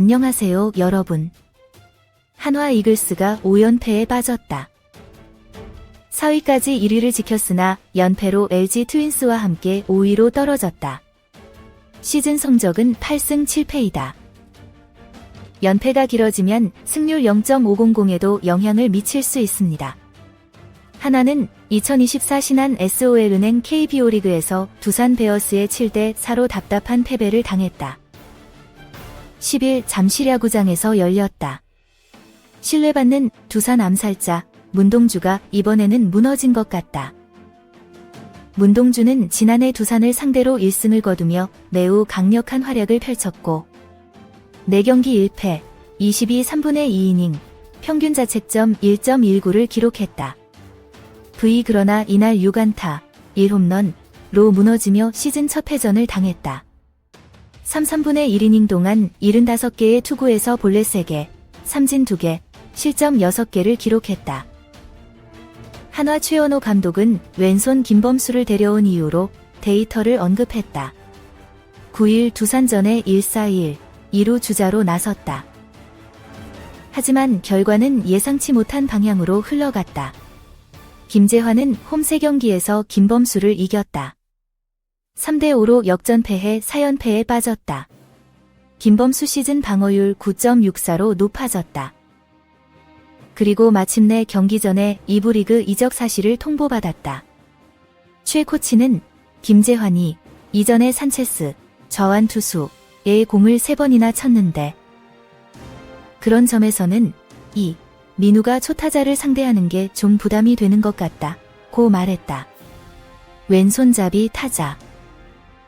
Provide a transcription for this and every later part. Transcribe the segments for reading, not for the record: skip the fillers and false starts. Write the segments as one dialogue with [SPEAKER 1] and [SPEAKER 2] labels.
[SPEAKER 1] 안녕하세요, 여러분. 한화 이글스가 5연패에 빠졌다. 4위까지 1위를 지켰으나 연패로 LG 트윈스와 함께 5위로 떨어졌다. 시즌 성적은 8승 7패이다. 연패가 길어지면 승률 0.500에도 영향을 미칠 수 있습니다. 한화는 2024 신한 SOL은행 KBO 리그에서 두산 베어스에 7대4로 답답한 패배를 당했다. 10일 잠실야구장에서 열렸다. 신뢰받는 두산 암살자 문동주가 이번에는 무너진 것 같다. 문동주는 지난해 두산을 상대로 1승을 거두며 매우 강력한 활약을 펼쳤고 4경기 1패, 22 3분의 2이닝, 평균 자책점 1.19를 기록했다. 그러나 이날 6안타, 1홈런로 무너지며 시즌 첫 패전을 당했다. 3분의 1이닝 동안 75개의 투구에서 볼넷 3개, 삼진 2개, 실점 6개를 기록했다. 한화 최원호 감독은 왼손 김범수를 데려온 이유로 데이터를 언급했다. 9일 두산전에 1-4-1, 2루 주자로 나섰다. 하지만 결과는 예상치 못한 방향으로 흘러갔다. 김재환은 홈 3경기에서 김범수를 이겼다. 3대5로 역전패해 4연패에 빠졌다. 김범수 시즌 방어율 9.64로 높아졌다. 그리고 마침내 경기 전에 2부 리그 이적 사실을 통보받았다. 최 코치는 김재환이 이전에 산체스, 좌완 투수의 공을 3번이나 쳤는데 그런 점에서는 민우가 초타자를 상대하는 게 좀 부담이 되는 것 같다고 말했다. 왼손잡이 타자.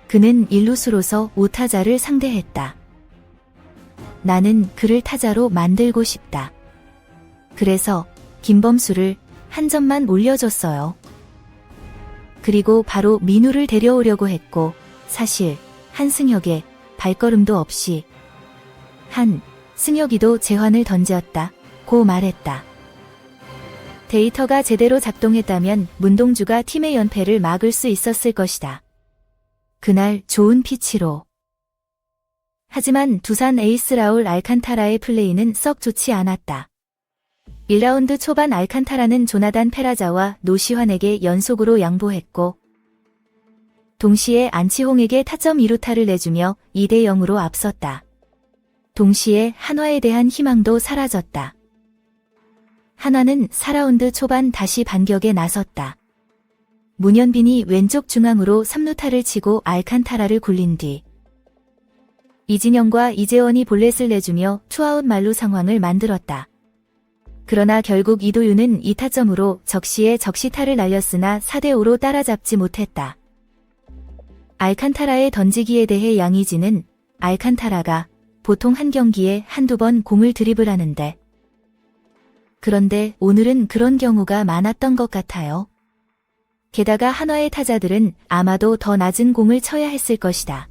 [SPEAKER 1] 그는 1루수로서 5타자를 상대했다. 나는 그를 타자로 만들고 싶다. 그래서 김범수를 한 점만 올려줬어요. 그리고 바로 민우를 데려오려고 했고 사실 한승혁의 발걸음도 없이 한승혁이도 재환을 던졌다고 말했다. 데이터가 제대로 작동했다면 문동주가 팀의 연패를 막을 수 있었을 것이다. 그날 좋은 피치로. 하지만 두산 에이스 라울 알칸타라의 플레이는 썩 좋지 않았다. 1라운드 초반 알칸타라는 조나단 페라자와 노시환에게 연속으로 양보했고 동시에 안치홍에게 타점 2루타를 내주며 2대0으로 앞섰다. 동시에 한화에 대한 희망도 사라졌다. 한화는 4라운드 초반 다시 반격에 나섰다. 문현빈이 왼쪽 중앙으로 3루타를 치고 알칸타라를 굴린 뒤 이진영과 이재원이 볼넷을 내주며 투아웃 만루 상황을 만들었다. 그러나 결국 이도윤은 2타점으로 적시에 적시타를 날렸으나 4대5로 따라잡지 못했다. 알칸타라의 던지기에 대해 양의지는 알칸타라가 보통 한 경기에 한두 번 공을 드리블하는데 그런데 오늘은 그런 경우가 많았던 것 같아요. 게다가 한화의 타자들은 아마도 더 낮은 공을 쳐야 했을 것이다.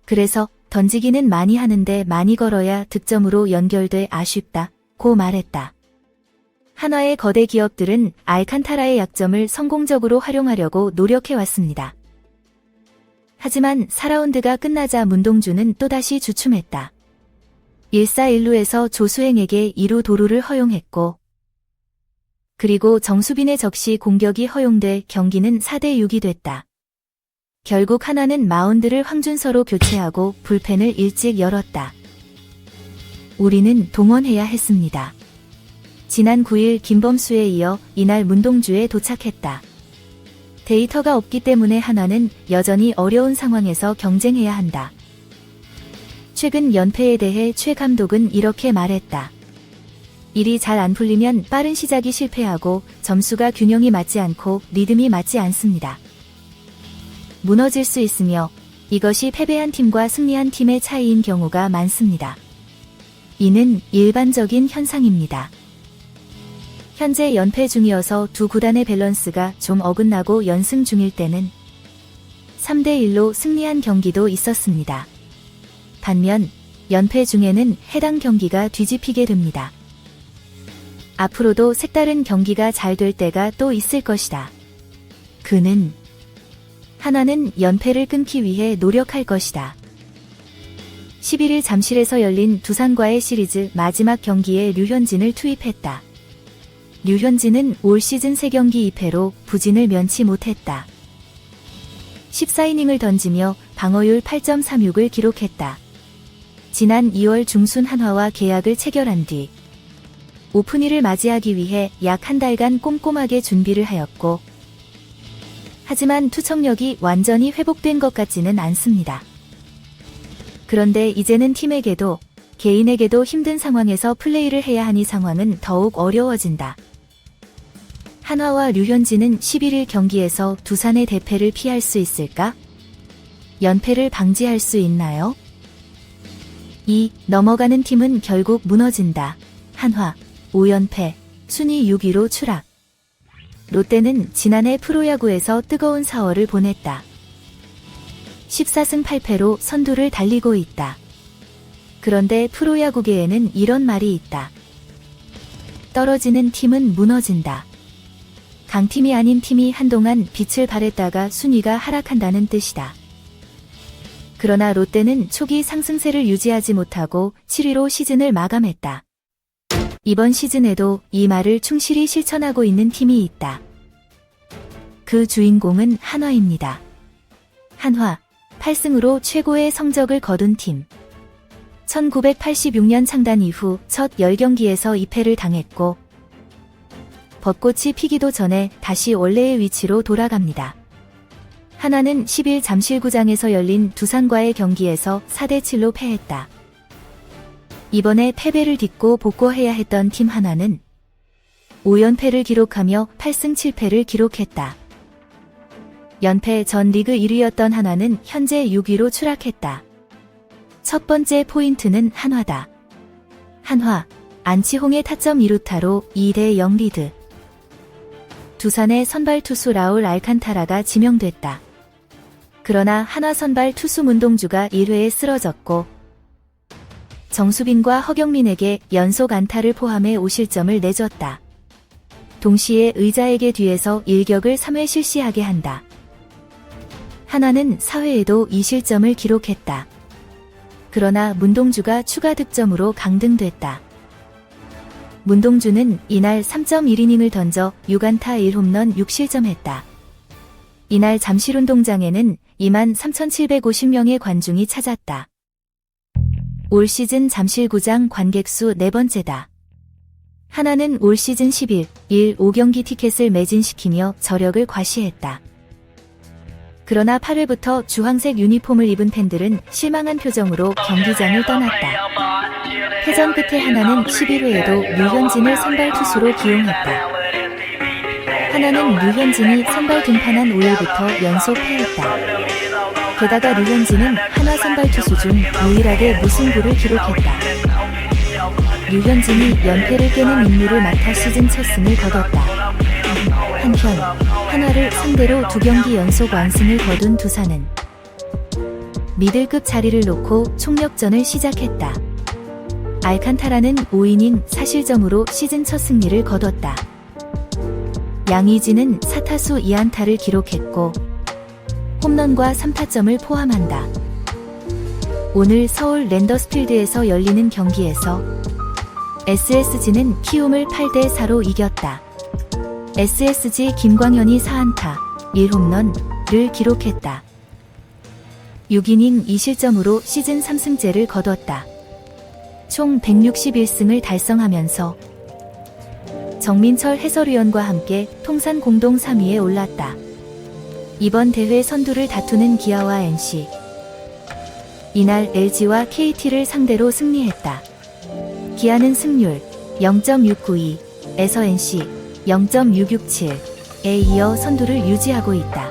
[SPEAKER 1] 그래서 던지기는 많이 하는데 많이 걸어야 득점으로 연결돼 아쉽다고 말했다. 한화의 거대 기업들은 알칸타라의 약점을 성공적으로 활용하려고 노력해왔습니다. 하지만 4라운드가 끝나자 문동주는 또다시 주춤했다. 1사1루에서 조수행에게 2루 도루를 허용했고 그리고 정수빈의 적시 공격이 허용돼 경기는 4대6이 됐다. 결국 한화는 마운드를 황준서로 교체하고 불펜을 일찍 열었다. 우리는 동원해야 했습니다. 지난 9일 김범수에 이어 이날 문동주에 도착했다. 데이터가 없기 때문에 한화는 여전히 어려운 상황에서 경쟁해야 한다. 최근 연패에 대해 최 감독은 이렇게 말했다. 일이 잘 안 풀리면 빠른 시작이 실패하고 점수가 균형이 맞지 않고 리듬이 맞지 않습니다. 무너질 수 있으며 이것이 패배한 팀과 승리한 팀의 차이인 경우가 많습니다. 이는 일반적인 현상입니다. 현재 연패 중이어서 두 구단의 밸런스가 좀 어긋나고 연승 중일 때는 3대1로 승리한 경기도 있었습니다. 반면 연패 중에는 해당 경기가 뒤집히게 됩니다. 앞으로도 색다른 경기가 잘 될 때가 또 있을 것이다. 한화는 연패를 끊기 위해 노력할 것이다. 11일 잠실에서 열린 두산과의 시리즈 마지막 경기에 류현진을 투입했다. 류현진은 올 시즌 3경기 2패로 부진을 면치 못했다. 14이닝을 던지며 방어율 8.36을 기록했다. 지난 2월 중순 한화와 계약을 체결한 뒤 오프닝을 맞이하기 위해 약 한 달간 꼼꼼하게 준비를 하였고, 하지만 투척력이 완전히 회복된 것 같지는 않습니다. 그런데 이제는 팀에게도 개인에게도 힘든 상황에서 플레이를 해야 하니 상황은 더욱 어려워진다. 한화와 류현진은 11일 경기에서 두산의 대패를 피할 수 있을까? 연패를 방지할 수 있나요? 2. 넘어가는 팀은 결국 무너진다. 한화 5연패, 순위 6위로 추락. 롯데는 지난해 프로야구에서 뜨거운 4월을 보냈다. 14승 8패로 선두를 달리고 있다. 그런데 프로야구계에는 이런 말이 있다. 떨어지는 팀은 무너진다. 강팀이 아닌 팀이 한동안 빛을 발했다가 순위가 하락한다는 뜻이다. 그러나 롯데는 초기 상승세를 유지하지 못하고 7위로 시즌을 마감했다. 이번 시즌에도 이 말을 충실히 실천하고 있는 팀이 있다. 그 주인공은 한화입니다. 한화 8승으로 최고의 성적을 거둔 팀. 1986년 창단 이후 첫 10경기에서 2패를 당했고, 벚꽃이 피기도 전에 다시 원래의 위치로 돌아갑니다. 한화는 10일 잠실구장에서 열린 두산과의 경기에서 4대7로 패했다. 이번에 패배를 딛고 복구해야 했던 팀 한화는 5연패를 기록하며 8승 7패를 기록했다. 연패 전 리그 1위였던 한화는 현재 6위로 추락했다. 첫 번째 포인트는 한화다. 한화, 안치홍의 타점 2루타로 2대0 리드. 두산의 선발 투수 라울 알칸타라가 지명됐다. 그러나 한화 선발 투수 문동주가 1회에 쓰러졌고, 정수빈과 허경민에게 연속 안타를 포함해 5실점을 내줬다. 동시에 의자에게 뒤에서 일격을 3회 실시하게 한다. 한화는 4회에도 2실점을 기록했다. 그러나 문동주가 추가 득점으로 강등됐다. 문동주는 이날 3.1이닝을 던져 6안타 1홈런 6실점했다. 이날 잠실운동장에는 23,750명의 관중이 찾았다. 올 시즌 잠실구장 관객수 4번째다. 한화는 올 시즌 10일 5경기 티켓을 매진시키며 저력을 과시했다. 그러나 8회부터 주황색 유니폼을 입은 팬들은 실망한 표정으로 경기장을 떠났다. 패전 끝에 한화는 11회에도 류현진을 선발 투수로 기용했다. 한화는 류현진이 선발 등판한 5일부터 연속 패했다. 게다가 류현진은 한화 선발 투수 중 유일하게 무승부를 기록했다. 류현진이 연패를 깨는 임무를 맡아 시즌 첫 승을 거뒀다. 한편 한화를 상대로 2경기 연속 완승을 거둔 두산은 미들급 자리를 놓고 총력전을 시작했다. 알칸타라는 5이닝 4실점으로 시즌 첫 승리를 거뒀다. 양의지는 4타수 2안타를 기록했고 홈런과 3타점을 포함한다. 오늘 서울 랜더스필드에서 열리는 경기에서 SSG는 키움을 8대4로 이겼다. SSG 김광현이 4안타 1홈런을 기록했다. 6이닝 2실점으로 시즌 3승째를 거뒀다. 총 161승을 달성하면서 정민철 해설위원과 함께 통산 공동 3위에 올랐다. 이번 대회 선두를 다투는 기아와 NC. 이날 LG와 KT를 상대로 승리했다. 기아는 승률 0.692에서 NC 0.667에 이어 선두를 유지하고 있다.